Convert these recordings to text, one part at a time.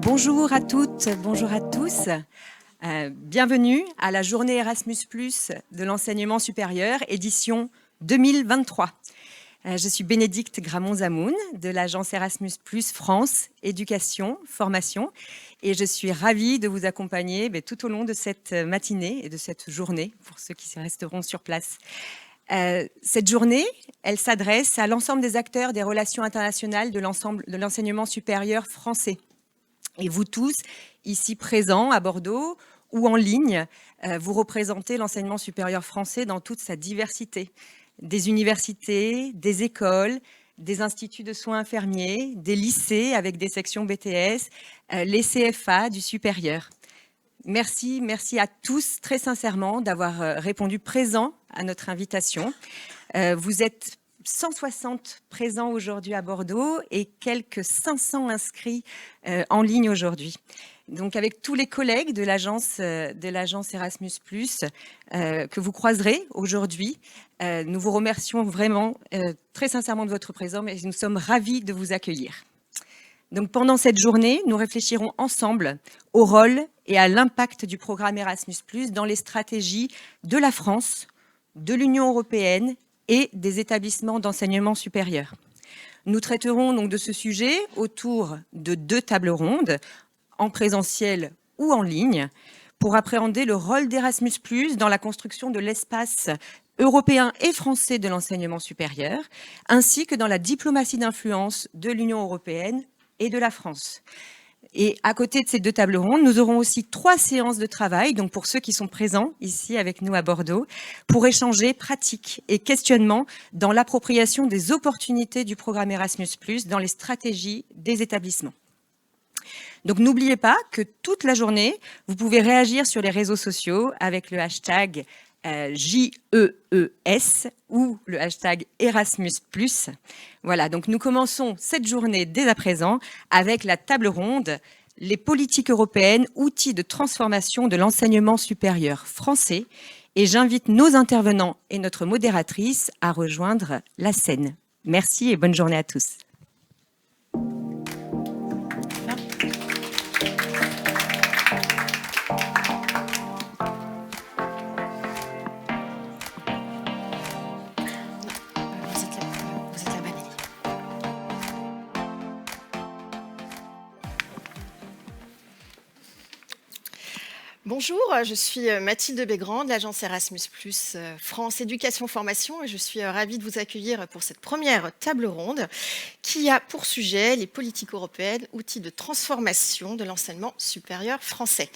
Bonjour à toutes, bonjour à tous. Bienvenue à la journée Erasmus+ de l'enseignement supérieur, édition 2023. Je suis Bénédicte Gramont-Zamoun de l'agence Erasmus+ France, éducation, formation, et je suis ravie de vous accompagner tout au long de cette matinée et de cette journée, pour ceux qui resteront sur place. Cette journée, elle s'adresse à l'ensemble des acteurs des relations internationales de l'ensemble de l'enseignement supérieur français. Et vous tous, ici présents à Bordeaux ou en ligne, vous représentez l'enseignement supérieur français dans toute sa diversité. Des universités, des écoles, des instituts de soins infirmiers, des lycées avec des sections BTS, les CFA du supérieur. Merci à tous très sincèrement d'avoir répondu présent à notre invitation. Vous êtes 160 présents aujourd'hui à Bordeaux et quelques 500 inscrits en ligne aujourd'hui. Donc avec tous les collègues de l'agence Erasmus+, que vous croiserez aujourd'hui, nous vous remercions vraiment très sincèrement de votre présence et nous sommes ravis de vous accueillir. Donc pendant cette journée, nous réfléchirons ensemble au rôle et à l'impact du programme Erasmus+ dans les stratégies de la France, de l'Union européenne et des établissements d'enseignement supérieur. Nous traiterons donc de ce sujet autour de 2 tables rondes, en présentiel ou en ligne, pour appréhender le rôle d'Erasmus+ dans la construction de l'espace européen et français de l'enseignement supérieur, ainsi que dans la diplomatie d'influence de l'Union européenne et de la France. Et à côté de ces 2 tables rondes, nous aurons aussi 3 séances de travail, donc pour ceux qui sont présents ici avec nous à Bordeaux, pour échanger pratiques et questionnements dans l'appropriation des opportunités du programme Erasmus+, dans les stratégies des établissements. Donc n'oubliez pas que toute la journée, vous pouvez réagir sur les réseaux sociaux avec le hashtag JEES ou le hashtag Erasmus+. Voilà, donc nous commençons cette journée dès à présent avec la table ronde « Les politiques européennes, outils de transformation de l'enseignement supérieur français » et j'invite nos intervenants et notre modératrice à rejoindre la scène. Merci et bonne journée à tous. Bonjour, je suis Mathilde Bégrand de l'agence Erasmus+ France Éducation Formation et je suis ravie de vous accueillir pour cette première table ronde qui a pour sujet les politiques européennes, outils de transformation de l'enseignement supérieur français.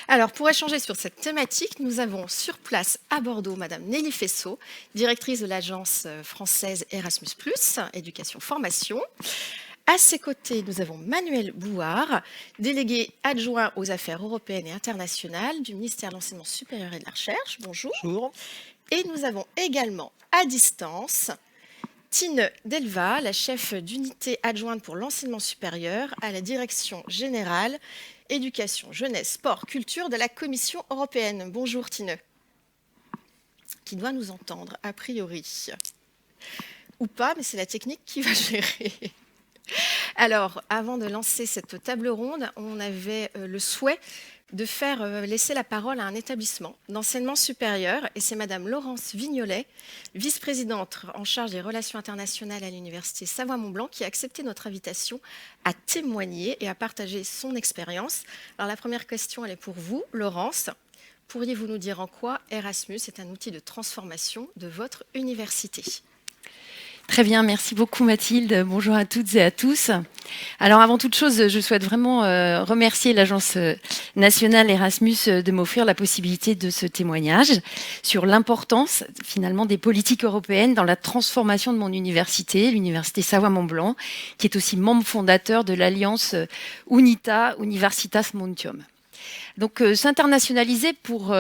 Alors pour échanger sur cette thématique, nous avons sur place à Bordeaux Madame Nelly Fessot, directrice de l'agence française Erasmus+, Éducation Formation. À ses côtés, nous avons Manuel Bouard, délégué adjoint aux affaires européennes et internationales du ministère de l'Enseignement supérieur et de la Recherche. Bonjour. Bonjour. Et nous avons également à distance Tine Delva, la chef d'unité adjointe pour l'enseignement supérieur à la direction générale éducation, jeunesse, sport, culture de la Commission européenne. Bonjour Tine, qui doit nous entendre a priori. Ou pas, mais c'est la technique qui va gérer. Alors, avant de lancer cette table ronde, on avait le souhait de laisser la parole à un établissement d'enseignement supérieur, et c'est Madame Laurence Vignolet, vice-présidente en charge des relations internationales à l'Université Savoie-Mont-Blanc, qui a accepté notre invitation à témoigner et à partager son expérience. Alors, la première question, elle est pour vous, Laurence. Pourriez-vous nous dire en quoi Erasmus est un outil de transformation de votre université ? Très bien, merci beaucoup Mathilde. Bonjour à toutes et à tous. Alors avant toute chose, je souhaite vraiment remercier l'Agence nationale Erasmus de m'offrir la possibilité de ce témoignage sur l'importance finalement des politiques européennes dans la transformation de mon université, l'Université Savoie-Mont-Blanc, qui est aussi membre fondateur de l'alliance UNITA, Universitas Montium. Donc s'internationaliser pour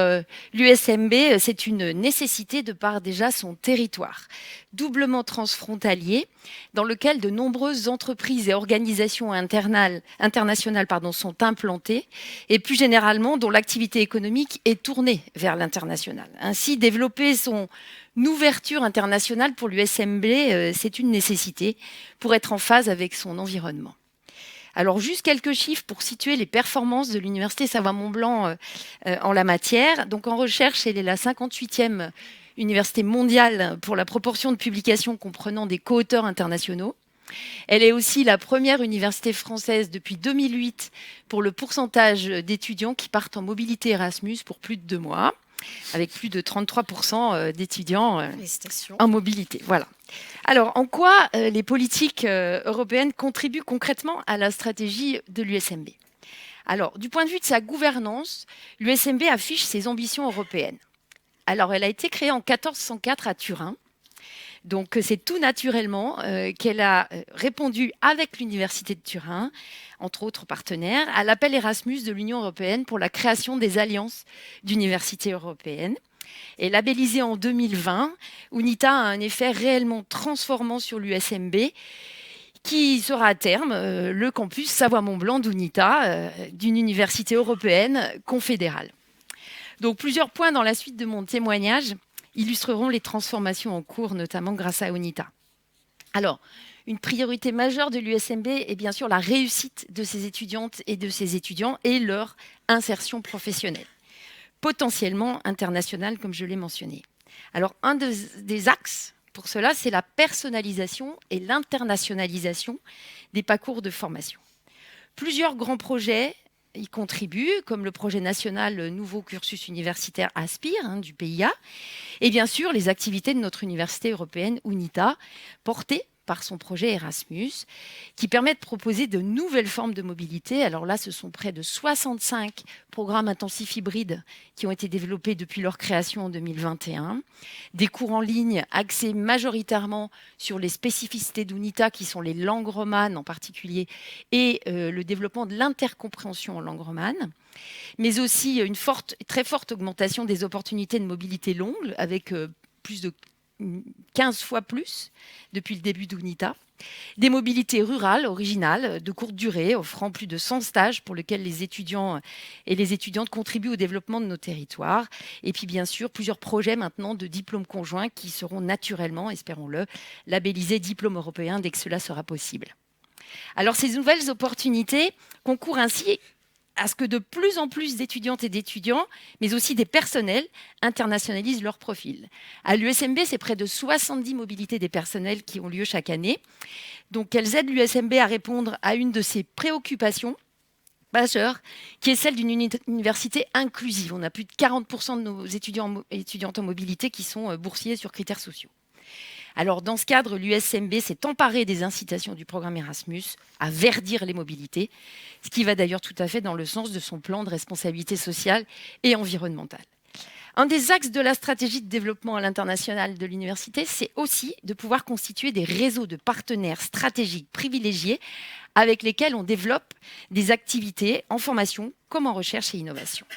l'USMB, c'est une nécessité de par déjà son territoire, doublement transfrontalier, dans lequel de nombreuses entreprises et organisations internationales sont implantées, et plus généralement dont l'activité économique est tournée vers l'international. Ainsi, développer son ouverture internationale pour l'USMB, c'est une nécessité pour être en phase avec son environnement. Alors, juste quelques chiffres pour situer les performances de l'Université Savoie-Mont-Blanc en la matière. Donc, en recherche, elle est la 58e université mondiale pour la proportion de publications comprenant des co-auteurs internationaux. Elle est aussi la première université française depuis 2008 pour le pourcentage d'étudiants qui partent en mobilité Erasmus pour plus de 2 mois, avec plus de 33% d'étudiants en mobilité. Voilà. Alors, en quoi les politiques européennes contribuent concrètement à la stratégie de l'USMB ? Alors, du point de vue de sa gouvernance, l'USMB affiche ses ambitions européennes. Alors, elle a été créée en 1404 à Turin. Donc, c'est tout naturellement qu'elle a répondu avec l'Université de Turin, entre autres partenaires, à l'appel Erasmus de l'Union européenne pour la création des alliances d'universités européennes. Et labellisée en 2020, UNITA a un effet réellement transformant sur l'USMB, qui sera à terme le campus Savoie-Mont-Blanc d'UNITA, d'une université européenne confédérale. Donc, plusieurs points dans la suite de mon témoignage illustreront les transformations en cours, notamment grâce à UNITA. Alors, une priorité majeure de l'USMB est bien sûr la réussite de ses étudiantes et de ses étudiants et leur insertion professionnelle, potentiellement internationale, comme je l'ai mentionné. Alors, un des axes pour cela, c'est la personnalisation et l'internationalisation des parcours de formation. Plusieurs grands projets y contribuent, comme le projet national Nouveau Cursus Universitaire Aspire du PIA, et bien sûr les activités de notre université européenne UNITA, portées par son projet Erasmus, qui permet de proposer de nouvelles formes de mobilité. Alors là, ce sont près de 65 programmes intensifs hybrides qui ont été développés depuis leur création en 2021. Des cours en ligne axés majoritairement sur les spécificités d'UNITA, qui sont les langues romanes en particulier, et le développement de l'intercompréhension en langue romane, mais aussi une très forte augmentation des opportunités de mobilité longue, avec plus de 15 fois plus depuis le début d'UNITA. Des mobilités rurales originales de courte durée, offrant plus de 100 stages pour lesquels les étudiants et les étudiantes contribuent au développement de nos territoires. Et puis bien sûr, plusieurs projets maintenant de diplômes conjoints qui seront naturellement, espérons-le, labellisés diplômes européens dès que cela sera possible. Alors ces nouvelles opportunités concourent ainsi à ce que de plus en plus d'étudiantes et d'étudiants, mais aussi des personnels, internationalisent leur profil. À l'USMB, c'est près de 70 mobilités des personnels qui ont lieu chaque année. Donc, elles aident l'USMB à répondre à une de ses préoccupations majeures, qui est celle d'une université inclusive. On a plus de 40% de nos étudiants et étudiantes en mobilité qui sont boursiers sur critères sociaux. Alors, dans ce cadre, l'USMB s'est emparé des incitations du programme Erasmus à verdir les mobilités, ce qui va d'ailleurs tout à fait dans le sens de son plan de responsabilité sociale et environnementale. Un des axes de la stratégie de développement à l'international de l'université, c'est aussi de pouvoir constituer des réseaux de partenaires stratégiques privilégiés avec lesquels on développe des activités en formation comme en recherche et innovation.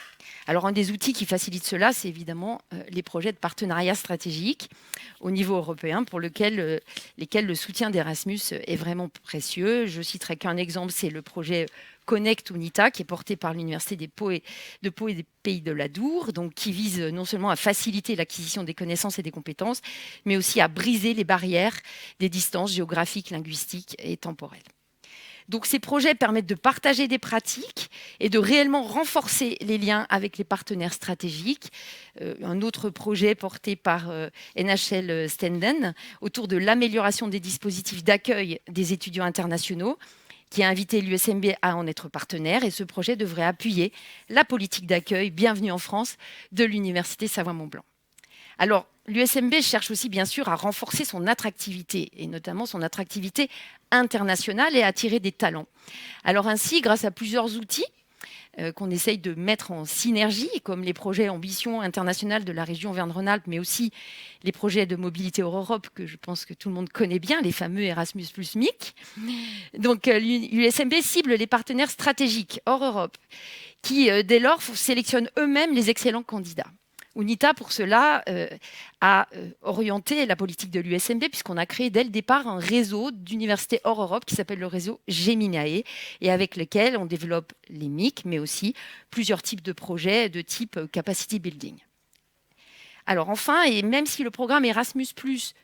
Alors, un des outils qui facilite cela, c'est évidemment les projets de partenariat stratégique au niveau européen pour lesquels le soutien d'Erasmus est vraiment précieux. Je citerai qu'un exemple, c'est le projet Connect UNITA, qui est porté par l'Université de Pau et des Pays de l'Adour, donc qui vise non seulement à faciliter l'acquisition des connaissances et des compétences, mais aussi à briser les barrières des distances géographiques, linguistiques et temporelles. Donc, ces projets permettent de partager des pratiques et de réellement renforcer les liens avec les partenaires stratégiques. Un autre projet porté par NHL Stenden autour de l'amélioration des dispositifs d'accueil des étudiants internationaux, qui a invité l'USMB à en être partenaire. Et ce projet devrait appuyer la politique d'accueil Bienvenue en France de l'Université Savoie-Mont-Blanc. Alors, l'USMB cherche aussi, bien sûr, à renforcer son attractivité, et notamment son attractivité internationale, et à attirer des talents. Alors ainsi, grâce à plusieurs outils qu'on essaye de mettre en synergie, comme les projets Ambition internationale de la région Auvergne-Rhône-Alpes, mais aussi les projets de mobilité hors Europe, que je pense que tout le monde connaît bien, les fameux Erasmus plus MIC. Donc, l'USMB cible les partenaires stratégiques hors Europe, qui, dès lors, sélectionnent eux-mêmes les excellents candidats. UNITA, pour cela, a orienté la politique de l'USMB, puisqu'on a créé dès le départ un réseau d'universités hors Europe qui s'appelle le réseau Geminae, et avec lequel on développe les MIC, mais aussi plusieurs types de projets de type capacity building. Alors enfin, et même si le programme Erasmus+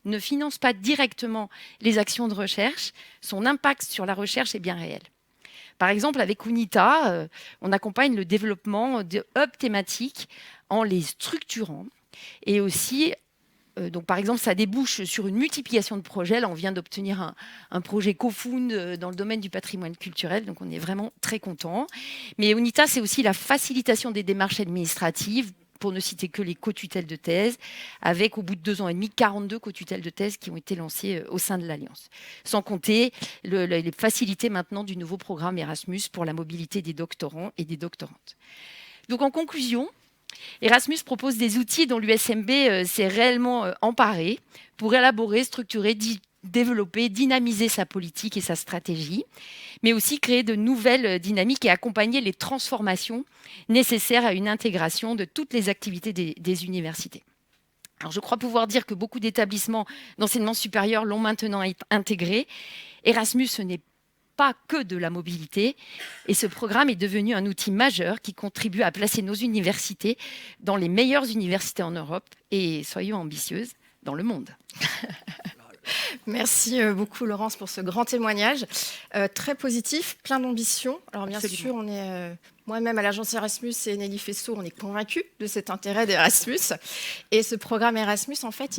ne finance pas directement les actions de recherche, son impact sur la recherche est bien réel. Par exemple, avec UNITA, on accompagne le développement de hubs thématiques en les structurant et aussi donc, par exemple, ça débouche sur une multiplication de projets. Là, on vient d'obtenir un projet CoFound dans le domaine du patrimoine culturel, donc on est vraiment très content. Mais UNITA, c'est aussi la facilitation des démarches administratives, pour ne citer que les co-tutelles de thèse, avec, au bout de 2 ans et demi, 42 co-tutelles de thèse qui ont été lancées au sein de l'Alliance. Sans compter les facilités maintenant du nouveau programme Erasmus pour la mobilité des doctorants et des doctorantes. Donc, en conclusion, Erasmus propose des outils dont l'USMB s'est réellement emparé pour élaborer, structurer, développer, dynamiser sa politique et sa stratégie, mais aussi créer de nouvelles dynamiques et accompagner les transformations nécessaires à une intégration de toutes les activités des universités. Alors, je crois pouvoir dire que beaucoup d'établissements d'enseignement supérieur l'ont maintenant intégré. Erasmus, ce n'est pas que de la mobilité. Et ce programme est devenu un outil majeur qui contribue à placer nos universités dans les meilleures universités en Europe et, soyons ambitieuses, dans le monde. Merci beaucoup Laurence pour ce grand témoignage, très positif, plein d'ambition. Alors bien Absolument. sûr, on est moi-même à l'agence Erasmus et Nelly Fesso, on est convaincus de cet intérêt d'Erasmus. Et ce programme Erasmus, en fait,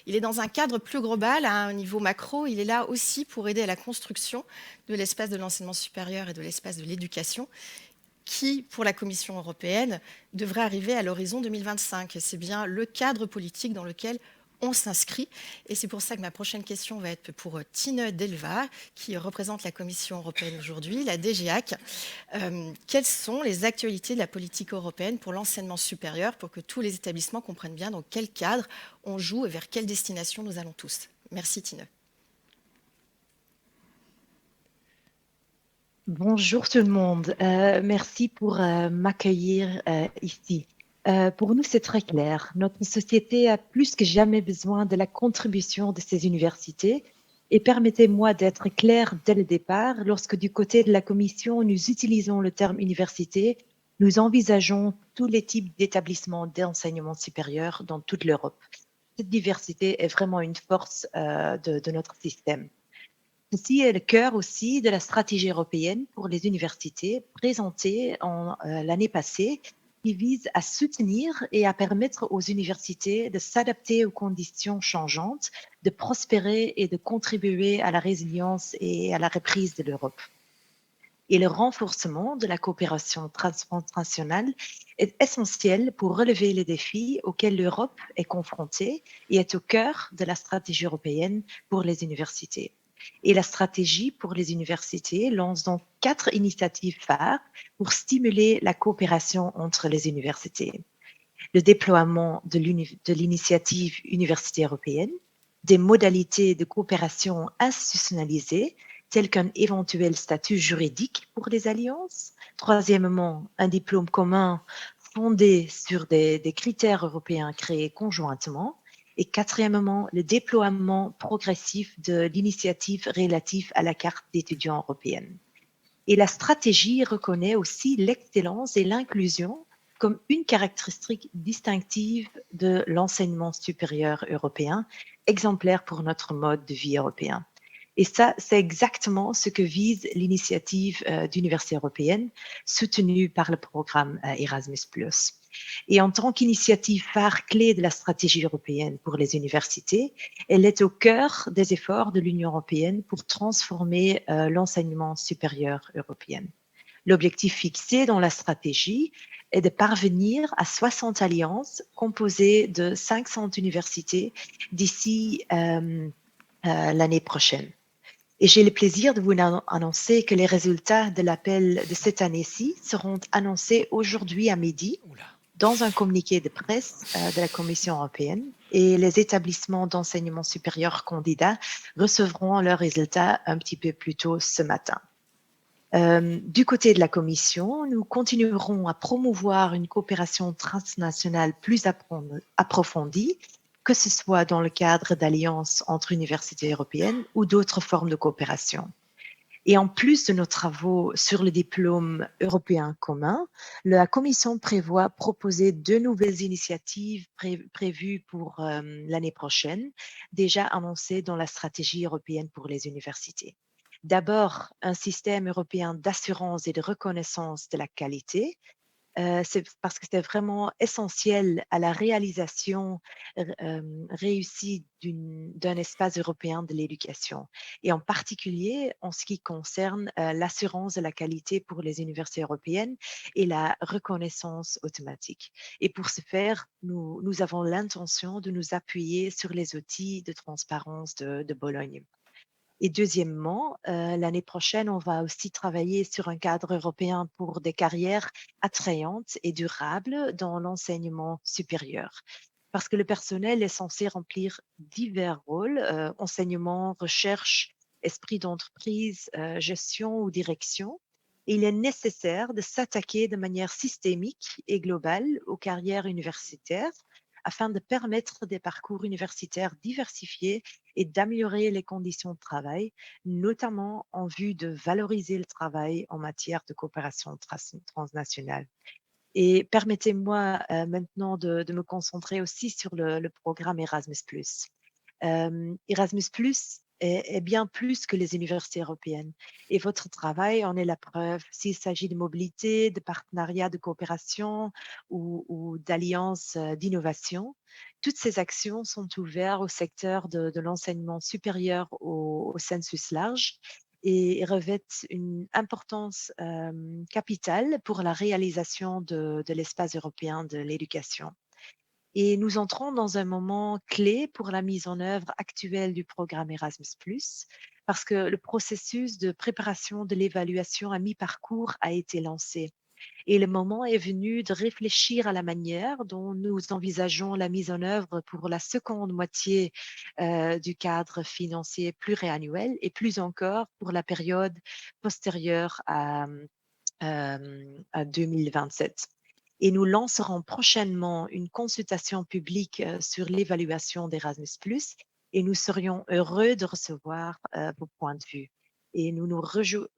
il est dans un cadre plus global, à un niveau macro. Il est là aussi pour aider à la construction de l'espace de l'enseignement supérieur et de l'espace de l'éducation, qui, pour la Commission européenne, devrait arriver à l'horizon 2025. Et c'est bien le cadre politique dans lequel on s'inscrit. Et c'est pour ça que ma prochaine question va être pour Tine Delva, qui représente la Commission européenne aujourd'hui, la DGAC. Quelles sont les actualités de la politique européenne pour l'enseignement supérieur, pour que tous les établissements comprennent bien dans quel cadre on joue et vers quelle destination nous allons tous? Merci Tine. Bonjour tout le monde. Merci pour m'accueillir ici. Pour nous, c'est très clair. Notre société a plus que jamais besoin de la contribution de ces universités. Et permettez-moi d'être clair dès le départ. Lorsque du côté de la Commission, nous utilisons le terme université, nous envisageons tous les types d'établissements d'enseignement supérieur dans toute l'Europe. Cette diversité est vraiment une force de notre système. Ceci est le cœur aussi de la stratégie européenne pour les universités présentée l'année passée, qui vise à soutenir et à permettre aux universités de s'adapter aux conditions changeantes, de prospérer et de contribuer à la résilience et à la reprise de l'Europe. Et le renforcement de la coopération transnationale est essentiel pour relever les défis auxquels l'Europe est confrontée et est au cœur de la stratégie européenne pour les universités. Et la stratégie pour les universités lance donc 4 initiatives phares pour stimuler la coopération entre les universités. Le déploiement de l'initiative Université européenne, des modalités de coopération institutionnalisées, telles qu'un éventuel statut juridique pour les alliances. Troisièmement, un diplôme commun fondé sur des critères européens créés conjointement. Et quatrièmement, le déploiement progressif de l'initiative relative à la carte d'étudiant européenne. Et la stratégie reconnaît aussi l'excellence et l'inclusion comme une caractéristique distinctive de l'enseignement supérieur européen, exemplaire pour notre mode de vie européen. Et ça, c'est exactement ce que vise l'initiative d'Université européenne, soutenue par le programme Erasmus+. Et en tant qu'initiative phare clé de la stratégie européenne pour les universités, elle est au cœur des efforts de l'Union européenne pour transformer l'enseignement supérieur européen. L'objectif fixé dans la stratégie est de parvenir à 60 alliances composées de 500 universités d'ici l'année prochaine. Et j'ai le plaisir de vous annoncer que les résultats de l'appel de cette année-ci seront annoncés aujourd'hui à midi dans un communiqué de presse de la Commission européenne, et les établissements d'enseignement supérieur candidats recevront leurs résultats un petit peu plus tôt ce matin. Du côté de la Commission, nous continuerons à promouvoir une coopération transnationale plus approfondie, que ce soit dans le cadre d'alliances entre universités européennes ou d'autres formes de coopération. Et en plus de nos travaux sur le diplôme européen commun, la Commission prévoit proposer 2 nouvelles initiatives prévues pour l'année prochaine, déjà annoncées dans la stratégie européenne pour les universités. D'abord, un système européen d'assurance et de reconnaissance de la qualité. C'est parce que c'est vraiment essentiel à la réalisation réussie d'un espace européen de l'éducation, et en particulier en ce qui concerne l'assurance de la qualité pour les universités européennes et la reconnaissance automatique. Et pour ce faire, nous avons l'intention de nous appuyer sur les outils de transparence de Bologne. Et deuxièmement, l'année prochaine, on va aussi travailler sur un cadre européen pour des carrières attrayantes et durables dans l'enseignement supérieur. Parce que le personnel est censé remplir divers rôles, enseignement, recherche, esprit d'entreprise, gestion ou direction. Et il est nécessaire de s'attaquer de manière systémique et globale aux carrières universitaires afin de permettre des parcours universitaires diversifiés et d'améliorer les conditions de travail, notamment en vue de valoriser le travail en matière de coopération transnationale. Et permettez-moi maintenant de me concentrer aussi sur le programme Erasmus+. Erasmus+ est bien plus que les universités européennes. Et votre travail en est la preuve. S'il s'agit de mobilité, de partenariats de coopération ou d'alliances d'innovation, toutes ces actions sont ouvertes au secteur de l'enseignement supérieur au sensus large et revêtent une importance capitale pour la réalisation de l'espace européen de l'éducation. Et nous entrons dans un moment clé pour la mise en œuvre actuelle du programme Erasmus+, parce que le processus de préparation de l'évaluation à mi-parcours a été lancé. Et le moment est venu de réfléchir à la manière dont nous envisageons la mise en œuvre pour la seconde moitié du cadre financier pluriannuel et plus encore pour la période postérieure à 2027. Et nous lancerons prochainement une consultation publique sur l'évaluation d'Erasmus+, et nous serions heureux de recevoir vos points de vue. Et nous nous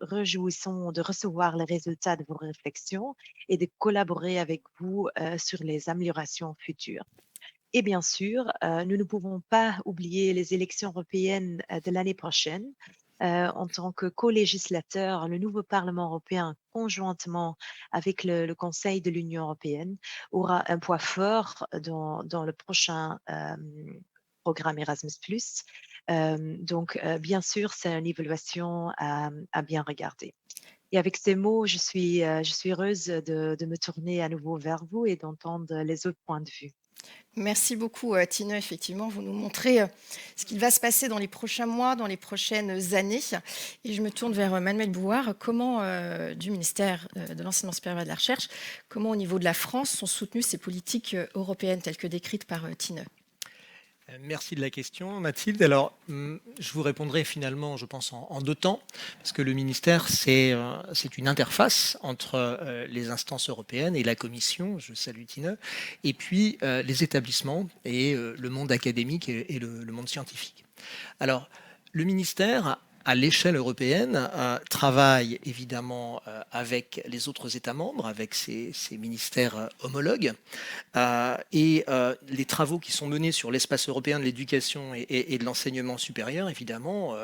réjouissons de recevoir les résultats de vos réflexions et de collaborer avec vous sur les améliorations futures. Et bien sûr, nous ne pouvons pas oublier les élections européennes de l'année prochaine. En tant que co-législateur, le nouveau Parlement européen, conjointement avec le Conseil de l'Union européenne, aura un poids fort dans le prochain programme Erasmus+. Donc, bien sûr, c'est une évaluation à bien regarder. Et avec ces mots, je suis heureuse de me tourner à nouveau vers vous et d'entendre les autres points de vue. Merci beaucoup, Tine. Effectivement, vous nous montrez ce qu'il va se passer dans les prochains mois, dans les prochaines années. Et je me tourne vers Manuel Bouard. Comment, du ministère de l'Enseignement supérieur et de la Recherche, comment au niveau de la France sont soutenues ces politiques européennes telles que décrites par Tine? Merci de la question, Mathilde. Alors, je vous répondrai finalement, je pense, en deux temps, parce que le ministère, c'est une interface entre les instances européennes et la Commission, je salue Tine, et puis les établissements et le monde académique et le monde scientifique. Alors, le ministère, à l'échelle européenne, travaille évidemment avec les autres États membres, avec ses ministères homologues. Et les travaux qui sont menés sur l'espace européen de l'éducation et de l'enseignement supérieur, évidemment,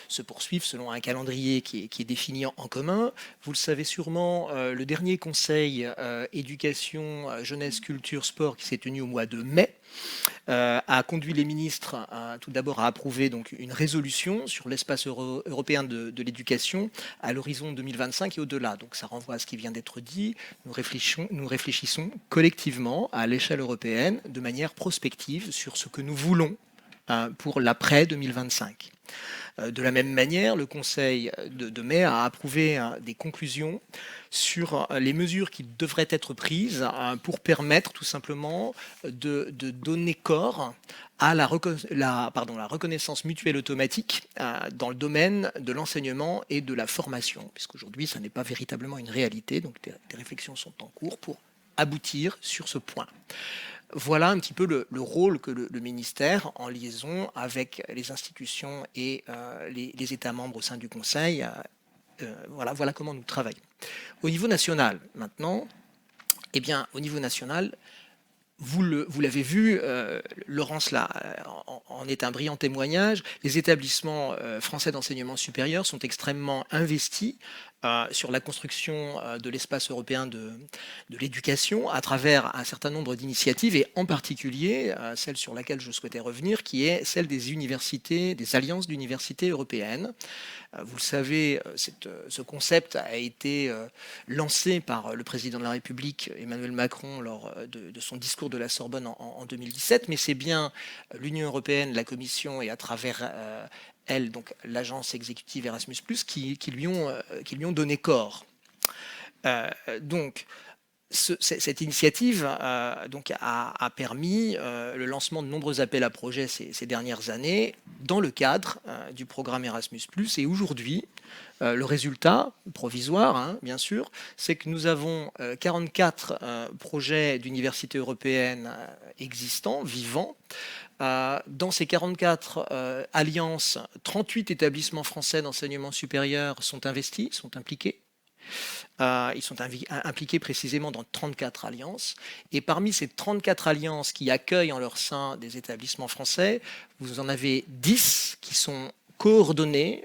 se poursuivent selon un calendrier qui est défini en commun. Vous le savez sûrement, le dernier conseil éducation, jeunesse, culture, sport qui s'est tenu au mois de mai, a conduit les ministres tout d'abord à approuver donc une résolution sur l'espace européen de l'éducation à l'horizon 2025 et au-delà. Donc ça renvoie à ce qui vient d'être dit. Nous réfléchissons collectivement à l'échelle européenne de manière prospective sur ce que nous voulons pour l'après 2025. De la même manière, le Conseil de mai a approuvé des conclusions sur les mesures qui devraient être prises pour permettre tout simplement de donner corps à la reconnaissance mutuelle automatique dans le domaine de l'enseignement et de la formation, puisqu'aujourd'hui, ça n'est pas véritablement une réalité, donc des réflexions sont en cours pour aboutir sur ce point. Voilà un petit peu le rôle que le ministère, en liaison avec les institutions et les États membres au sein du Conseil, voilà comment nous travaillons. Au niveau national, maintenant, au niveau national, vous l'avez vu, Laurence là, en est un brillant témoignage. Les établissements français d'enseignement supérieur sont extrêmement investis sur la construction de l'espace européen de l'éducation à travers un certain nombre d'initiatives, et en particulier celle sur laquelle je souhaitais revenir, qui est celle des universités, des alliances d'universités européennes. Vous le savez, ce concept a été lancé par le président de la République, Emmanuel Macron, lors de son discours de la Sorbonne en 2017, mais c'est bien l'Union européenne, la Commission et à travers elle, donc l'agence exécutive Erasmus+, qui lui ont donné corps. Donc, cette initiative donc a permis le lancement de nombreux appels à projets ces dernières années dans le cadre du programme Erasmus+. Et aujourd'hui, le résultat provisoire, hein, bien sûr, c'est que nous avons 44 projets d'universités européennes existants, vivants. Dans ces 44 alliances, 38 établissements français d'enseignement supérieur sont investis, sont impliqués. Ils sont impliqués précisément dans 34 alliances. Et parmi ces 34 alliances qui accueillent en leur sein des établissements français, vous en avez 10 qui sont coordonnés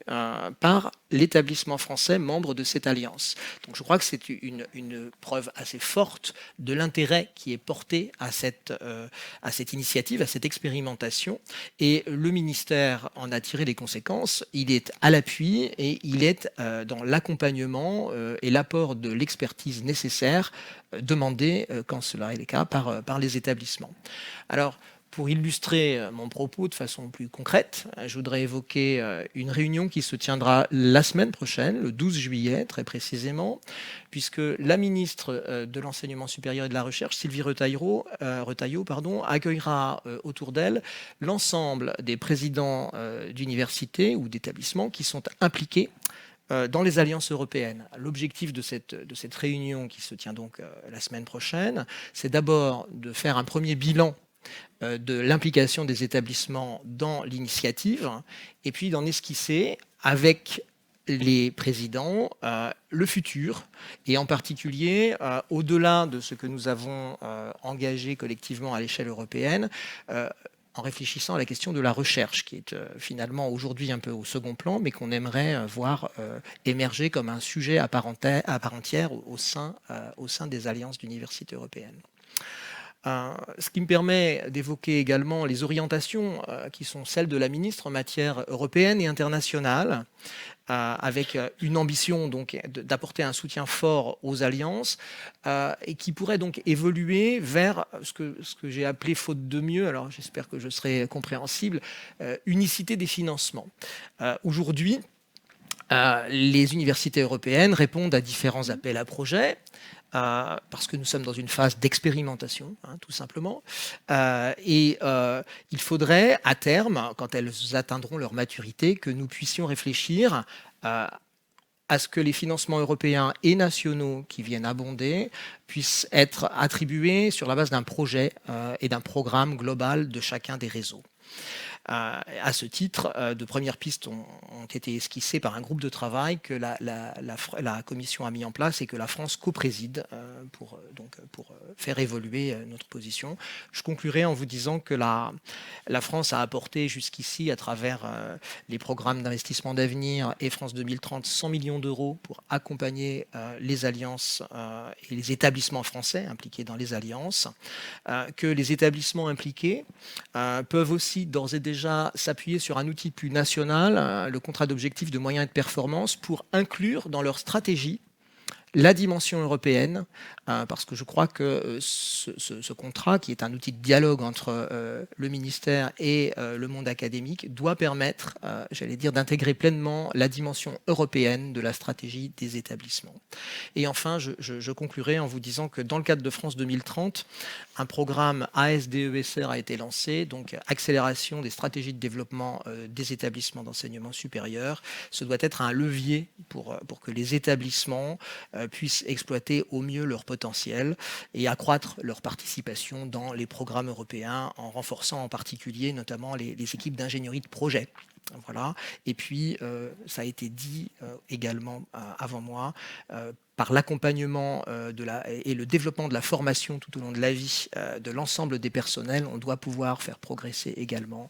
par l'établissement français membre de cette alliance. Donc je crois que c'est une preuve assez forte de l'intérêt qui est porté à cette initiative, à cette expérimentation. Et le ministère en a tiré les conséquences. Il est à l'appui et il est dans l'accompagnement et l'apport de l'expertise nécessaire demandée, quand cela est le cas, par les établissements. Alors, pour illustrer mon propos de façon plus concrète, je voudrais évoquer une réunion qui se tiendra la semaine prochaine, le 12 juillet très précisément, puisque la ministre de l'Enseignement supérieur et de la Recherche, Sylvie Retailleau, accueillera autour d'elle l'ensemble des présidents d'universités ou d'établissements qui sont impliqués dans les alliances européennes. L'objectif de cette réunion qui se tient donc la semaine prochaine, c'est d'abord de faire un premier bilan de l'implication des établissements dans l'initiative, et puis d'en esquisser avec les présidents le futur, et en particulier au-delà de ce que nous avons engagé collectivement à l'échelle européenne, en réfléchissant à la question de la recherche, qui est finalement aujourd'hui un peu au second plan, mais qu'on aimerait voir émerger comme un sujet à part entière au sein des alliances d'universités européennes. Ce qui me permet d'évoquer également les orientations qui sont celles de la ministre en matière européenne et internationale, avec une ambition donc d'apporter un soutien fort aux alliances, et qui pourrait donc évoluer vers ce que j'ai appelé, faute de mieux, alors j'espère que je serai compréhensible, unicité des financements. Aujourd'hui, les universités européennes répondent à différents appels à projets, parce que nous sommes dans une phase d'expérimentation, hein, tout simplement. Il faudrait, à terme, quand elles atteindront leur maturité, que nous puissions réfléchir à ce que les financements européens et nationaux qui viennent abonder puissent être attribués sur la base d'un projet et d'un programme global de chacun des réseaux. À ce titre, de premières pistes ont été esquissées par un groupe de travail que la Commission a mis en place et que la France co-préside pour faire évoluer notre position. Je conclurai en vous disant que la France a apporté jusqu'ici, à travers les programmes d'investissement d'avenir et France 2030, 100 millions d'euros pour accompagner les alliances et les établissements français impliqués dans les alliances, que les établissements impliqués peuvent aussi d'ores et déjà s'appuyer sur un outil plus national, le contrat d'objectifs de moyens et de performance, pour inclure dans leur stratégie la dimension européenne, parce que je crois que ce contrat, qui est un outil de dialogue entre le ministère et le monde académique, doit permettre, j'allais dire, d'intégrer pleinement la dimension européenne de la stratégie des établissements. Et enfin, je conclurai en vous disant que dans le cadre de France 2030, un programme ASDESR a été lancé, donc accélération des stratégies de développement des établissements d'enseignement supérieur. Ce doit être un levier pour que les établissements puissent exploiter au mieux leur potentiel et accroître leur participation dans les programmes européens, en renforçant en particulier notamment les équipes d'ingénierie de projet. Voilà. Et puis, ça a été dit également avant moi, par l'accompagnement et le développement de la formation tout au long de la vie de l'ensemble des personnels, on doit pouvoir faire progresser également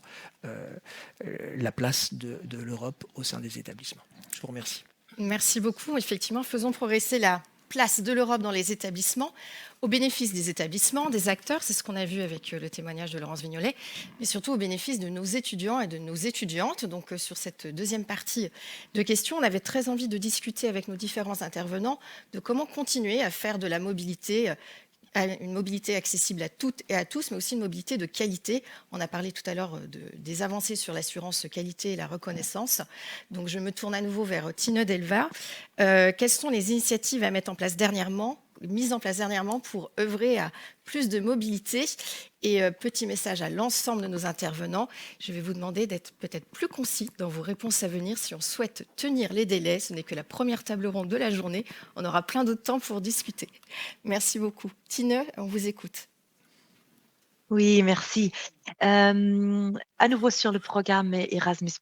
la place de l'Europe au sein des établissements. Je vous remercie. Merci beaucoup. Effectivement, faisons progresser la place de l'Europe dans les établissements, au bénéfice des établissements, des acteurs, c'est ce qu'on a vu avec le témoignage de Laurence Vignolet, mais surtout au bénéfice de nos étudiants et de nos étudiantes. Donc sur cette deuxième partie de questions, on avait très envie de discuter avec nos différents intervenants de comment continuer à faire de la mobilité une mobilité accessible à toutes et à tous, mais aussi une mobilité de qualité. On a parlé tout à l'heure des avancées sur l'assurance qualité et la reconnaissance. Donc je me tourne à nouveau vers Tine Delva. Quelles sont les initiatives à mettre en place mises en place dernièrement pour œuvrer à plus de mobilité? Et petit message à l'ensemble de nos intervenants, je vais vous demander d'être peut-être plus concis dans vos réponses à venir si on souhaite tenir les délais. Ce n'est que la première table ronde de la journée. On aura plein d'autres temps pour discuter. Merci beaucoup. Tine, on vous écoute. Oui, merci. À nouveau sur le programme Erasmus+,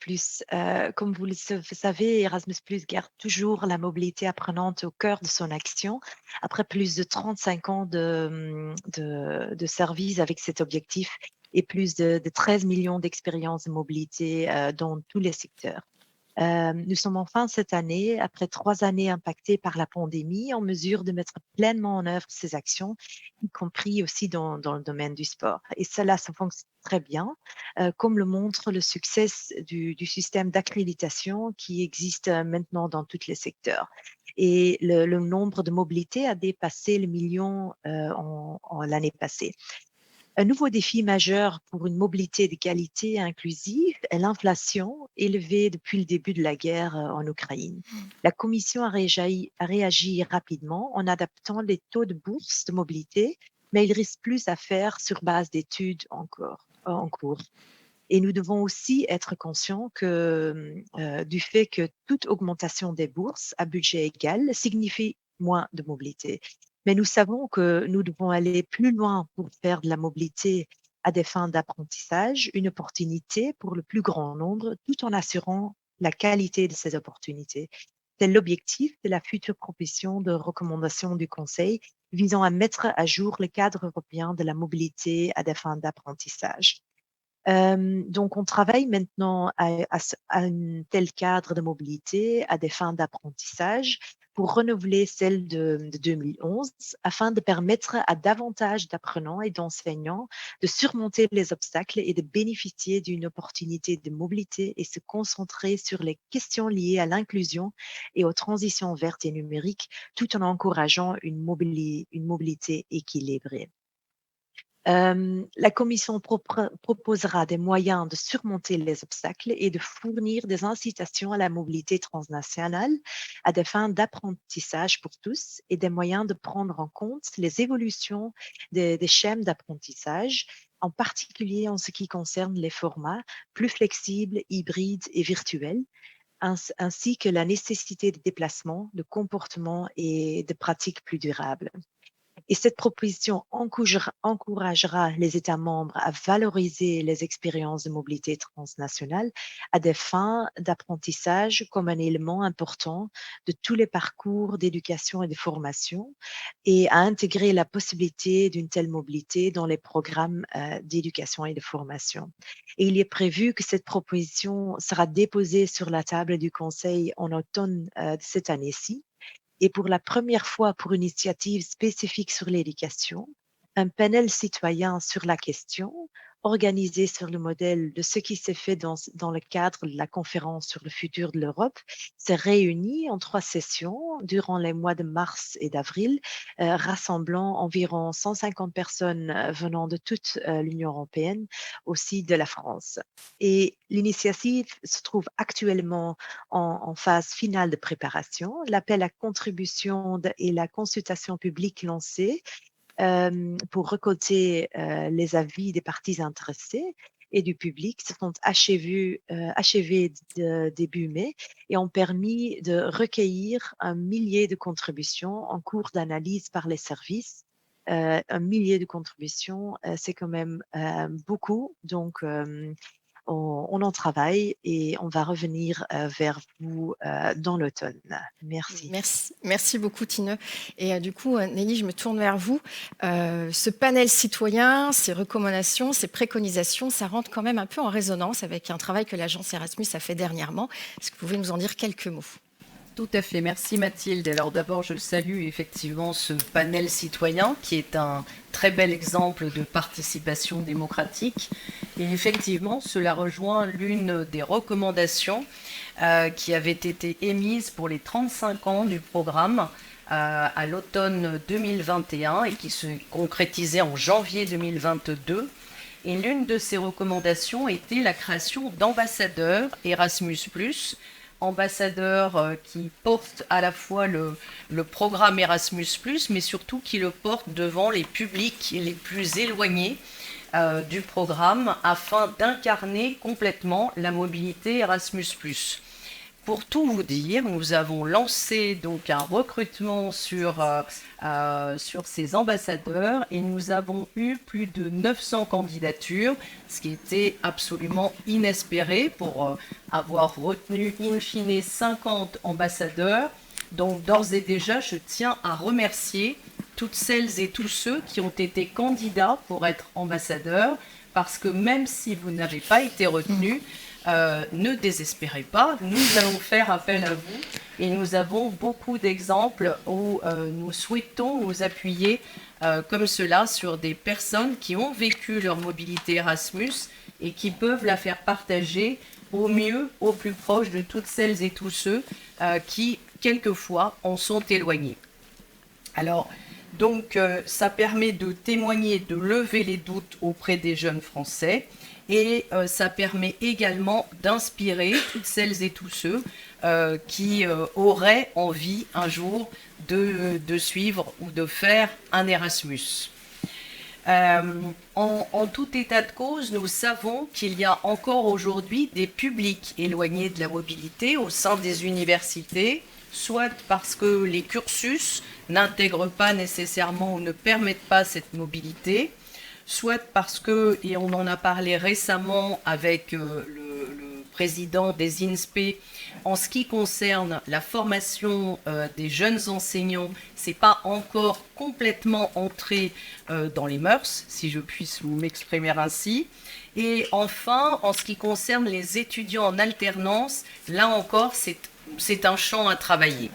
comme vous le savez, Erasmus+, garde toujours la mobilité apprenante au cœur de son action. Après plus de 35 ans de service avec cet objectif et plus de 13 millions d'expériences de mobilité dans tous les secteurs. Nous sommes enfin cette année, après 3 années impactées par la pandémie, en mesure de mettre pleinement en œuvre ces actions, y compris aussi dans le domaine du sport. Et cela, ça fonctionne très bien, comme le montre le succès du système d'accréditation qui existe maintenant dans tous les secteurs. Et le nombre de mobilités a dépassé le million en l'année passée. Un nouveau défi majeur pour une mobilité de qualité et inclusive est l'inflation élevée depuis le début de la guerre en Ukraine. La Commission a réagi rapidement en adaptant les taux de bourse de mobilité, mais il reste plus à faire sur base d'études en cours. Et nous devons aussi être conscients du fait que toute augmentation des bourses à budget égal signifie moins de mobilité. Mais nous savons que nous devons aller plus loin pour faire de la mobilité à des fins d'apprentissage une opportunité pour le plus grand nombre, tout en assurant la qualité de ces opportunités. C'est l'objectif de la future proposition de recommandation du Conseil visant à mettre à jour le cadre européen de la mobilité à des fins d'apprentissage. Donc, on travaille maintenant à un tel cadre de mobilité à des fins d'apprentissage pour renouveler celle de 2011 afin de permettre à davantage d'apprenants et d'enseignants de surmonter les obstacles et de bénéficier d'une opportunité de mobilité et se concentrer sur les questions liées à l'inclusion et aux transitions vertes et numériques tout en encourageant une mobilité équilibrée. La Commission proposera des moyens de surmonter les obstacles et de fournir des incitations à la mobilité transnationale à des fins d'apprentissage pour tous et des moyens de prendre en compte les évolutions des schèmes d'apprentissage, en particulier en ce qui concerne les formats plus flexibles, hybrides et virtuels, ainsi que la nécessité de déplacement, de comportement et de pratiques plus durables. Et cette proposition encouragera les États membres à valoriser les expériences de mobilité transnationale à des fins d'apprentissage comme un élément important de tous les parcours d'éducation et de formation et à intégrer la possibilité d'une telle mobilité dans les programmes d'éducation et de formation. Et il est prévu que cette proposition sera déposée sur la table du Conseil en automne de cette année-ci. Et pour la première fois pour une initiative spécifique sur l'éducation, un panel citoyen sur la question, organisé sur le modèle de ce qui s'est fait dans le cadre de la conférence sur le futur de l'Europe, s'est réuni en 3 sessions durant les mois de mars et d'avril, rassemblant environ 150 personnes venant de toute l'Union européenne, aussi de la France. Et l'initiative se trouve actuellement en phase finale de préparation. L'appel à contribution et la consultation publique lancée pour récolter les avis des parties intéressées et du public se sont achevés début mai et ont permis de recueillir 1 millier de contributions en cours d'analyse par les services. 1 millier de contributions, c'est quand même beaucoup. Donc, on en travaille et on va revenir vers vous dans l'automne. Merci. Merci beaucoup, Tine. Et du coup, Nelly, je me tourne vers vous. Ce panel citoyen, ces recommandations, ces préconisations, ça rentre quand même un peu en résonance avec un travail que l'agence Erasmus a fait dernièrement. Est-ce que vous pouvez nous en dire quelques mots ? Tout à fait, merci Mathilde. Alors d'abord, je salue effectivement ce panel citoyen qui est un très bel exemple de participation démocratique. Et effectivement, cela rejoint l'une des recommandations qui avait été émise pour les 35 ans du programme à l'automne 2021 et qui se concrétisait en janvier 2022. Et l'une de ces recommandations était la création d'ambassadeurs Erasmus+, ambassadeurs qui portent à la fois le programme Erasmus+, mais surtout qui le portent devant les publics les plus éloignés du programme afin d'incarner complètement la mobilité Erasmus+. Pour tout vous dire, nous avons lancé donc un recrutement sur ces ambassadeurs et nous avons eu plus de 900 candidatures, ce qui était absolument inespéré pour avoir retenu in fine 50 ambassadeurs. Donc d'ores et déjà, je tiens à remercier toutes celles et tous ceux qui ont été candidats pour être ambassadeurs, parce que même si vous n'avez pas été retenus, ne désespérez pas, nous allons faire appel à vous et nous avons beaucoup d'exemples où nous souhaitons nous appuyer comme cela sur des personnes qui ont vécu leur mobilité Erasmus et qui peuvent la faire partager au mieux, au plus proche de toutes celles et tous ceux qui, quelquefois, en sont éloignés. Alors, donc, ça permet de témoigner, de lever les doutes auprès des jeunes Français. Et ça permet également d'inspirer toutes celles et tous ceux qui auraient envie un jour de suivre ou de faire un Erasmus. En tout état de cause, nous savons qu'il y a encore aujourd'hui des publics éloignés de la mobilité au sein des universités, soit parce que les cursus n'intègrent pas nécessairement ou ne permettent pas cette mobilité, soit parce que, et on en a parlé récemment avec le président des INSPE, en ce qui concerne la formation des jeunes enseignants, ce n'est pas encore complètement entré dans les mœurs, si je puisse m'exprimer ainsi. Et enfin, en ce qui concerne les étudiants en alternance, là encore, c'est un champ à travailler.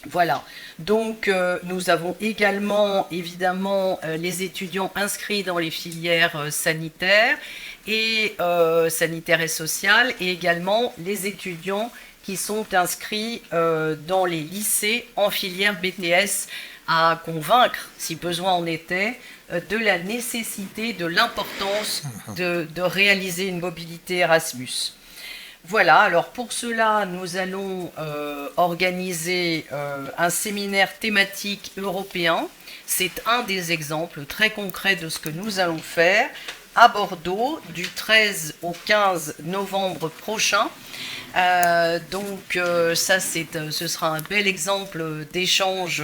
Voilà, donc nous avons également évidemment les étudiants inscrits dans les filières sanitaires et sociales et également les étudiants qui sont inscrits dans les lycées en filière BTS à convaincre, si besoin en était, de la nécessité, de l'importance de réaliser une mobilité Erasmus. Voilà, alors pour cela, nous allons organiser un séminaire thématique européen. C'est un des exemples très concrets de ce que nous allons faire à Bordeaux du 13 au 15 novembre prochain. Donc ça, ce sera un bel exemple d'échange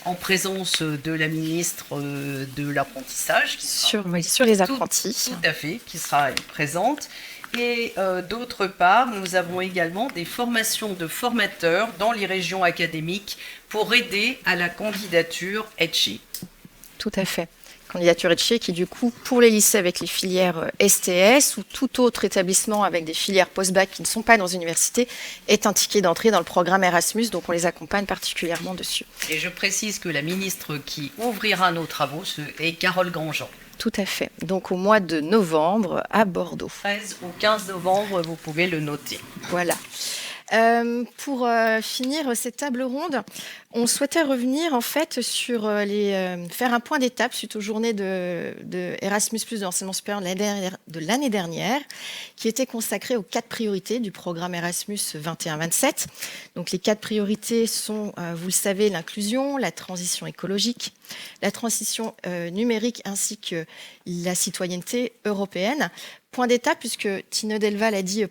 en présence de la ministre de l'apprentissage. Sur les apprentis. Tout à fait, qui sera présente. Et d'autre part, nous avons également des formations de formateurs dans les régions académiques pour aider à la candidature ETCHE. Tout à fait. Candidature ETCHE qui, du coup, pour les lycées avec les filières STS ou tout autre établissement avec des filières post-bac qui ne sont pas dans les universités, est un ticket d'entrée dans le programme Erasmus, donc on les accompagne particulièrement dessus. Et je précise que la ministre qui ouvrira nos travaux est Carole Grandjean. Tout à fait. Donc au mois de novembre à Bordeaux. 13 au 15 novembre, vous pouvez le noter. Voilà. Pour finir cette table ronde, on souhaitait revenir en fait sur faire un point d'étape suite aux journées de Erasmus+ de l'enseignement supérieur de l'année dernière, qui était consacrée aux 4 priorités du programme Erasmus 21-27. Donc les 4 priorités sont, vous le savez, l'inclusion, la transition écologique, la transition numérique ainsi que la citoyenneté européenne. Point d'étape, puisque Tine Delval l'a dit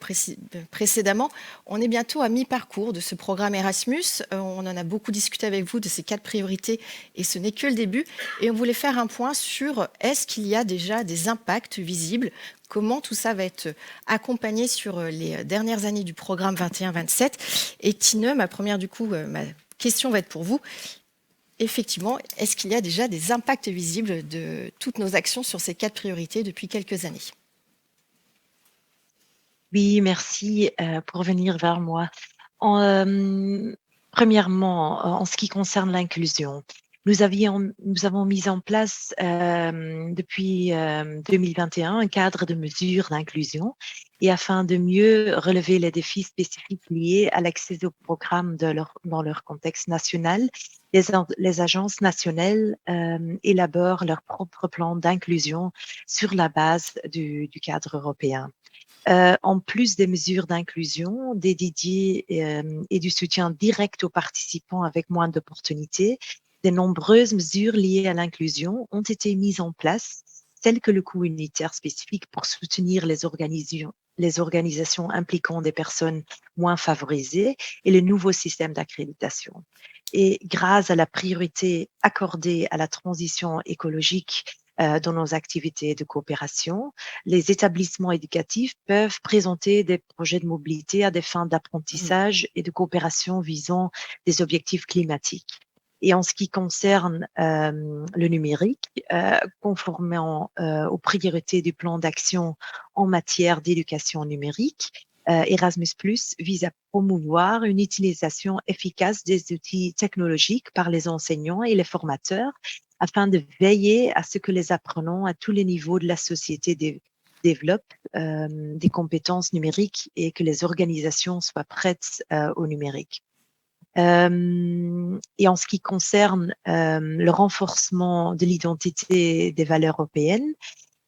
précédemment, on est bientôt à mi-parcours de ce programme Erasmus. On en a beaucoup discuté discuter avec vous de ces 4 priorités et ce n'est que le début. Et on voulait faire un point sur est-ce qu'il y a déjà des impacts visibles, comment tout ça va être accompagné sur les dernières années du programme 21-27. Et Tine, ma question va être pour vous. Effectivement, est-ce qu'il y a déjà des impacts visibles de toutes nos actions sur ces 4 priorités depuis quelques années? Oui, merci pour venir vers moi. Premièrement, en ce qui concerne l'inclusion, nous avons mis en place depuis 2021 un cadre de mesures d'inclusion et afin de mieux relever les défis spécifiques liés à l'accès au programme dans leur contexte national, les agences nationales élaborent leur propre plan d'inclusion sur la base du cadre européen. En plus des mesures d'inclusion, des dédiées et du soutien direct aux participants avec moins d'opportunités, de nombreuses mesures liées à l'inclusion ont été mises en place, telles que le coût unitaire spécifique pour soutenir les organisations impliquant des personnes moins favorisées et le nouveau système d'accréditation. Et grâce à la priorité accordée à la transition écologique dans nos activités de coopération, les établissements éducatifs peuvent présenter des projets de mobilité à des fins d'apprentissage et de coopération visant des objectifs climatiques. Et en ce qui concerne le numérique, conformément aux priorités du plan d'action en matière d'éducation numérique, Erasmus+ vise à promouvoir une utilisation efficace des outils technologiques par les enseignants et les formateurs afin de veiller à ce que les apprenants à tous les niveaux de la société développent des compétences numériques et que les organisations soient prêtes au numérique. Et en ce qui concerne le renforcement de l'identité des valeurs européennes,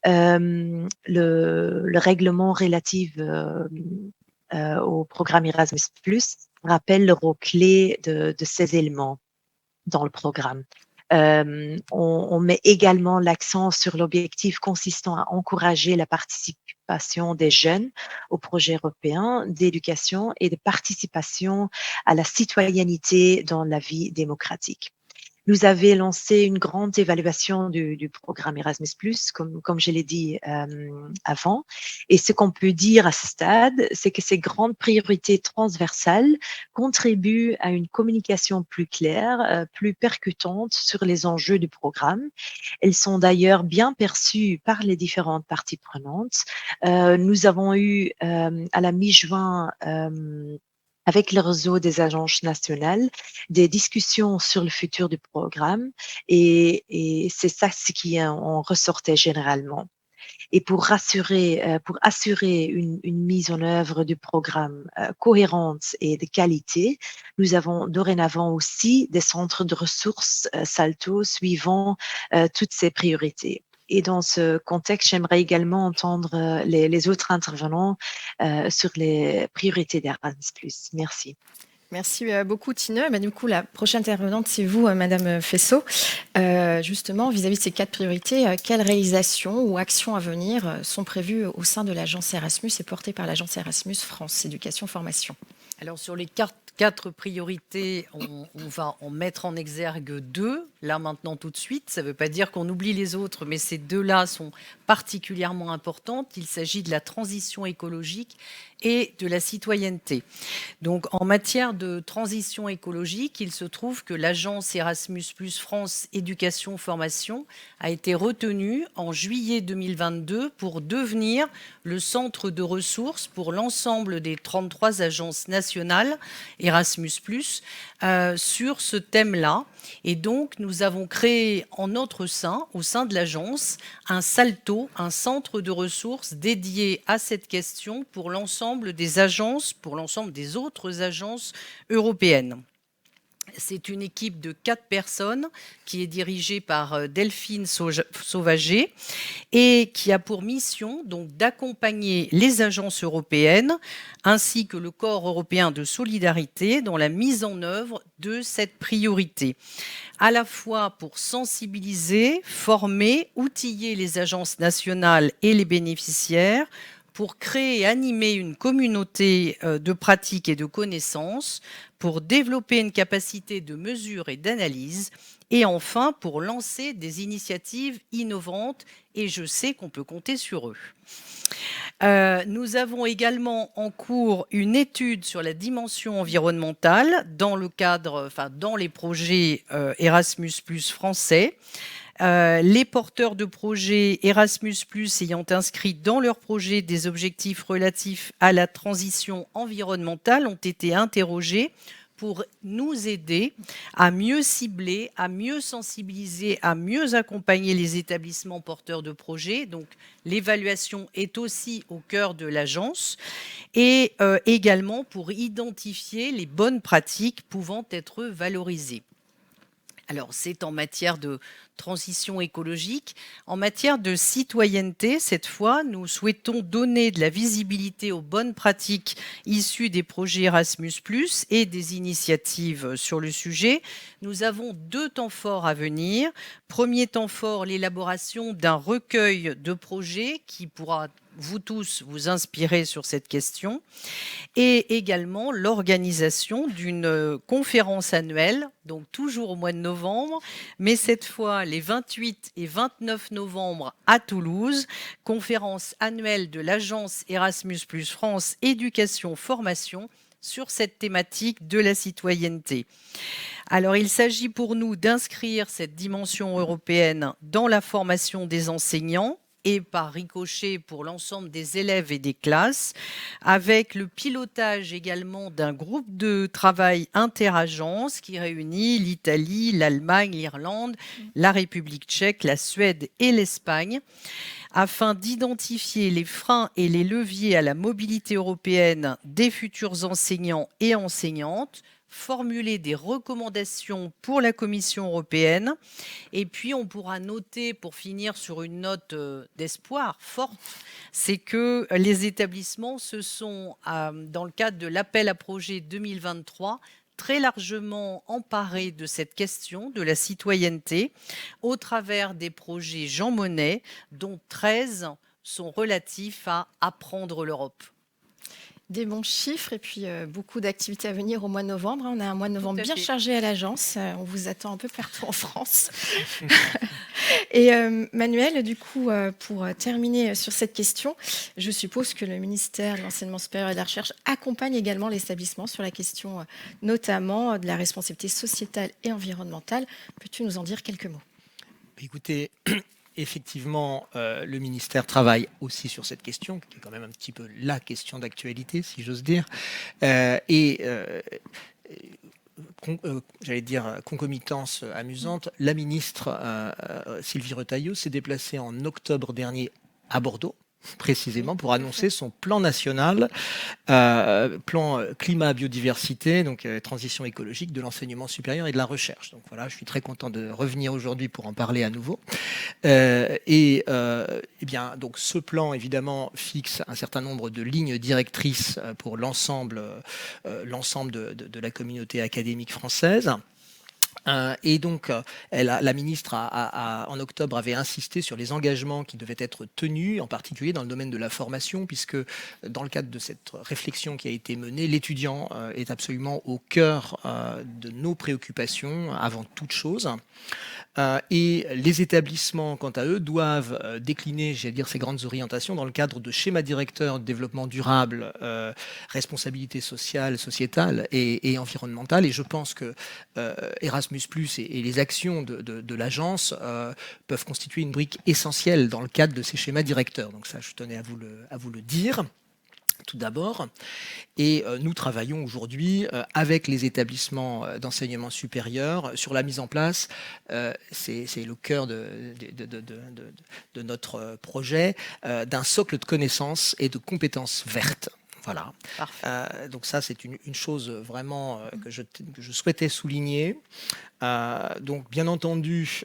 le règlement relatif au programme Erasmus+ rappelle le rôle clé de ces éléments dans le programme. On met également l'accent sur l'objectif consistant à encourager la participation des jeunes au projet européen d'éducation et de participation à la citoyenneté dans la vie démocratique. Nous avons lancé une grande évaluation du programme Erasmus+, comme je l'ai dit avant. Et ce qu'on peut dire à ce stade, c'est que ces grandes priorités transversales contribuent à une communication plus claire, plus percutante sur les enjeux du programme. Elles sont d'ailleurs bien perçues par les différentes parties prenantes. Nous avons eu à la mi-juin avec le réseau des agences nationales, des discussions sur le futur du programme et c'est ça ce qui en ressortait généralement. Et pour assurer une mise en œuvre du programme cohérente et de qualité, nous avons dorénavant aussi des centres de ressources Salto suivant toutes ces priorités. Et dans ce contexte, j'aimerais également entendre les autres intervenants sur les priorités d'Erasmus+. Merci. Merci beaucoup, Tine. Du coup, la prochaine intervenante, c'est vous, Madame Fessot. Justement, vis-à-vis de ces 4 priorités, quelles réalisations ou actions à venir sont prévues au sein de l'agence Erasmus et portées par l'agence Erasmus France Éducation Formation? Alors, sur les 4 priorités, on va en mettre en exergue 2, là maintenant tout de suite. Ça ne veut pas dire qu'on oublie les autres, mais ces 2-là sont particulièrement importantes. Il s'agit de la transition écologique et de la citoyenneté. Donc, en matière de transition écologique, il se trouve que l'agence Erasmus+ France Éducation Formation a été retenue en juillet 2022 pour devenir le centre de ressources pour l'ensemble des 33 agences nationales Erasmus+, sur ce thème-là. Et donc, nous avons créé en notre sein, au sein de l'agence, un Salto, un centre de ressources dédié à cette question pour l'ensemble des agences, pour l'ensemble des autres agences européennes. C'est une équipe de 4 personnes qui est dirigée par Delphine Sauvager et qui a pour mission donc d'accompagner les agences européennes ainsi que le corps européen de solidarité dans la mise en œuvre de cette priorité, à la fois pour sensibiliser, former, outiller les agences nationales et les bénéficiaires, pour créer et animer une communauté de pratiques et de connaissances, pour développer une capacité de mesure et d'analyse, et enfin pour lancer des initiatives innovantes, et je sais qu'on peut compter sur eux. Nous avons également en cours une étude sur la dimension environnementale dans les projets Erasmus+ français. Les porteurs de projets Erasmus+ ayant inscrit dans leur projet des objectifs relatifs à la transition environnementale ont été interrogés pour nous aider à mieux cibler, à mieux sensibiliser, à mieux accompagner les établissements porteurs de projets. Donc, l'évaluation est aussi au cœur de l'agence et également pour identifier les bonnes pratiques pouvant être valorisées. Alors, c'est en matière de transition écologique. En matière de citoyenneté, cette fois, nous souhaitons donner de la visibilité aux bonnes pratiques issues des projets Erasmus+ et des initiatives sur le sujet. Nous avons 2 temps forts à venir. Premier temps fort, l'élaboration d'un recueil de projets qui pourra vous tous vous inspirer sur cette question, et également l'organisation d'une conférence annuelle, donc toujours au mois de novembre, mais cette fois les 28 et 29 novembre à Toulouse, conférence annuelle de l'agence Erasmus+ France Éducation Formation sur cette thématique de la citoyenneté. Alors, il s'agit pour nous d'inscrire cette dimension européenne dans la formation des enseignants, et par ricochet pour l'ensemble des élèves et des classes, avec le pilotage également d'un groupe de travail interagences qui réunit l'Italie, l'Allemagne, l'Irlande, la République tchèque, la Suède et l'Espagne, afin d'identifier les freins et les leviers à la mobilité européenne des futurs enseignants et enseignantes, formuler des recommandations pour la Commission européenne. Et puis, on pourra noter, pour finir sur une note d'espoir forte, c'est que les établissements se sont, dans le cadre de l'appel à projet 2023, très largement emparés de cette question de la citoyenneté au travers des projets Jean Monnet, dont 13 sont relatifs à apprendre l'Europe. Des bons chiffres et puis beaucoup d'activités à venir au mois de novembre. On a un mois de novembre bien chargé à l'agence. On vous attend un peu partout en France. Et Manuel, du coup, pour terminer sur cette question, je suppose que le ministère de l'Enseignement supérieur et de la Recherche accompagne également l'établissement sur la question notamment de la responsabilité sociétale et environnementale. Peux-tu nous en dire quelques mots ? Écoutez, effectivement, le ministère travaille aussi sur cette question, qui est quand même un petit peu la question d'actualité, si j'ose dire. J'allais dire concomitance amusante, la ministre Sylvie Retailleau s'est déplacée en octobre dernier à Bordeaux, précisément pour annoncer son plan national, plan climat biodiversité, donc transition écologique de l'enseignement supérieur et de la recherche. Donc voilà, je suis très content de revenir aujourd'hui pour en parler à nouveau. Eh bien, donc ce plan évidemment fixe un certain nombre de lignes directrices pour l'ensemble de la communauté académique française. Et donc, la ministre, en octobre, avait insisté sur les engagements qui devaient être tenus, en particulier dans le domaine de la formation, puisque dans le cadre de cette réflexion qui a été menée, l'étudiant est absolument au cœur de nos préoccupations, avant toute chose. Et les établissements, quant à eux, doivent décliner, j'allais dire, ces grandes orientations dans le cadre de schémas directeurs de développement durable, responsabilité sociale, sociétale et environnementale. Et je pense que Erasmus+ et les actions de l'agence peuvent constituer une brique essentielle dans le cadre de ces schémas directeurs. Donc ça, je tenais à vous le dire. Tout d'abord, et nous travaillons aujourd'hui avec les établissements d'enseignement supérieur sur la mise en place, c'est le cœur de notre projet, d'un socle de connaissances et de compétences vertes. Voilà. Donc ça, c'est une chose vraiment que je souhaitais souligner. Donc, bien entendu,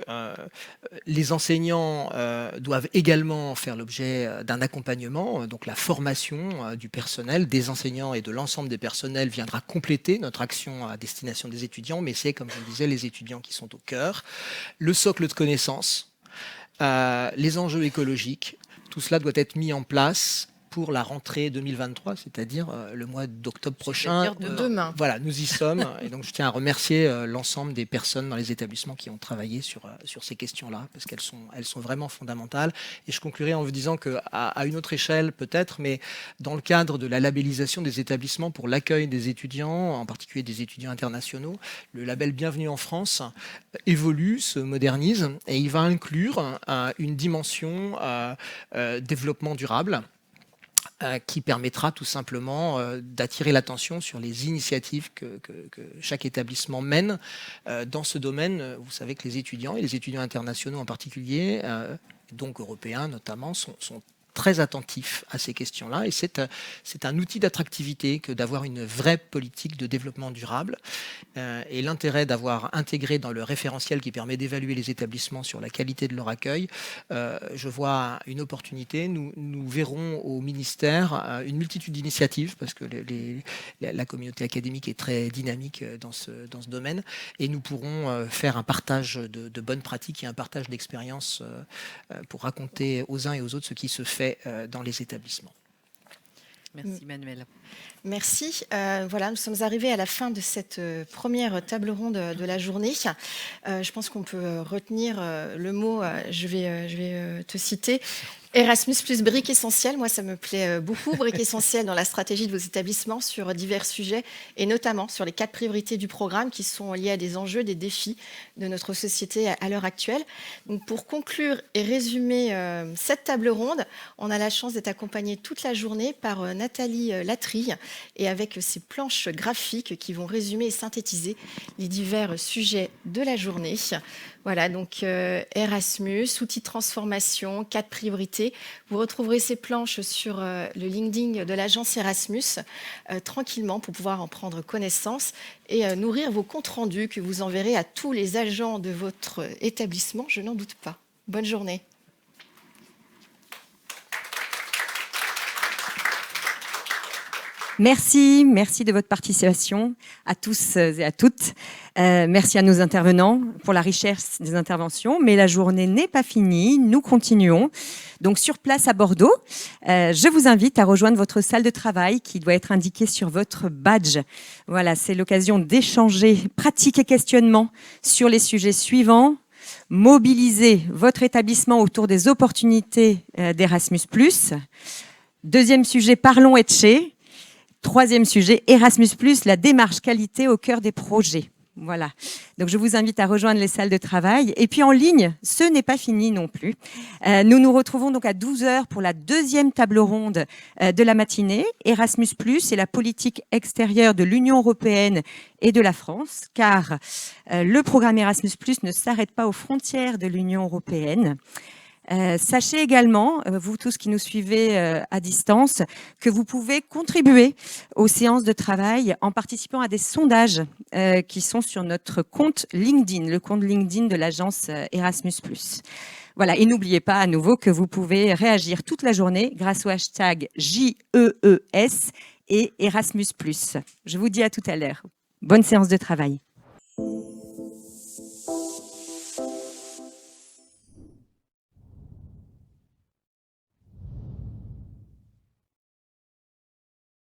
les enseignants doivent également faire l'objet d'un accompagnement. Donc, la formation du personnel, des enseignants et de l'ensemble des personnels viendra compléter notre action à destination des étudiants. Mais c'est, comme je le disais, les étudiants qui sont au cœur. Le socle de connaissances, les enjeux écologiques, tout cela doit être mis en place pour la rentrée 2023, c'est-à-dire le mois d'octobre prochain. C'est-à-dire demain. Voilà, nous y sommes. Et donc, je tiens à remercier l'ensemble des personnes dans les établissements qui ont travaillé sur ces questions-là, parce qu'elles sont vraiment fondamentales. Et je conclurai en vous disant qu'à une autre échelle, peut-être, mais dans le cadre de la labellisation des établissements pour l'accueil des étudiants, en particulier des étudiants internationaux, le label Bienvenue en France évolue, se modernise, et il va inclure une dimension développement durable, qui permettra tout simplement d'attirer l'attention sur les initiatives que chaque établissement mène dans ce domaine. Vous savez que les étudiants, et les étudiants internationaux en particulier, donc européens notamment, sont très attentifs à ces questions-là, et c'est un outil d'attractivité que d'avoir une vraie politique de développement durable, et l'intérêt d'avoir intégré dans le référentiel qui permet d'évaluer les établissements sur la qualité de leur accueil. Je vois une opportunité. Nous verrons au ministère une multitude d'initiatives, parce que la communauté académique est très dynamique dans ce domaine, et nous pourrons faire un partage de bonnes pratiques et un partage d'expériences pour raconter aux uns et aux autres ce qui se fait dans les établissements. Merci Manuel. Merci. Voilà, nous sommes arrivés à la fin de cette première table ronde de la journée. Je pense qu'on peut retenir le mot, je vais te citer, Erasmus plus brique essentielle. Moi, ça me plaît beaucoup, brique essentielle dans la stratégie de vos établissements sur divers sujets, et notamment sur les 4 priorités du programme qui sont liées à des enjeux, des défis de notre société à l'heure actuelle. Donc, pour conclure et résumer cette table ronde, on a la chance d'être accompagné toute la journée par Nathalie Latry, et avec ces planches graphiques qui vont résumer et synthétiser les divers sujets de la journée. Voilà, donc Erasmus, outils de transformation, 4 priorités. Vous retrouverez ces planches sur le LinkedIn de l'agence Erasmus tranquillement pour pouvoir en prendre connaissance et nourrir vos comptes rendus que vous enverrez à tous les agents de votre établissement, je n'en doute pas. Bonne journée. Merci de votre participation à tous et à toutes. Merci à nos intervenants pour la richesse des interventions. Mais la journée n'est pas finie, nous continuons. Donc sur place à Bordeaux, je vous invite à rejoindre votre salle de travail qui doit être indiquée sur votre badge. Voilà, c'est l'occasion d'échanger pratiques et questionnements sur les sujets suivants. Mobiliser votre établissement autour des opportunités d'Erasmus+. Deuxième sujet, parlons Etché. Troisième sujet, Erasmus+, la démarche qualité au cœur des projets. Voilà. Donc, je vous invite à rejoindre les salles de travail. Et puis, en ligne, ce n'est pas fini non plus. Nous nous retrouvons donc à 12h pour la deuxième table ronde de la matinée. Erasmus+, et la politique extérieure de l'Union européenne et de la France, car le programme Erasmus+, ne s'arrête pas aux frontières de l'Union européenne. Sachez également, vous tous qui nous suivez à distance, que vous pouvez contribuer aux séances de travail en participant à des sondages qui sont sur notre compte LinkedIn, le compte LinkedIn de l'agence Erasmus+. Voilà, et n'oubliez pas à nouveau que vous pouvez réagir toute la journée grâce au hashtag JEES et Erasmus+. Je vous dis à tout à l'heure. Bonne séance de travail.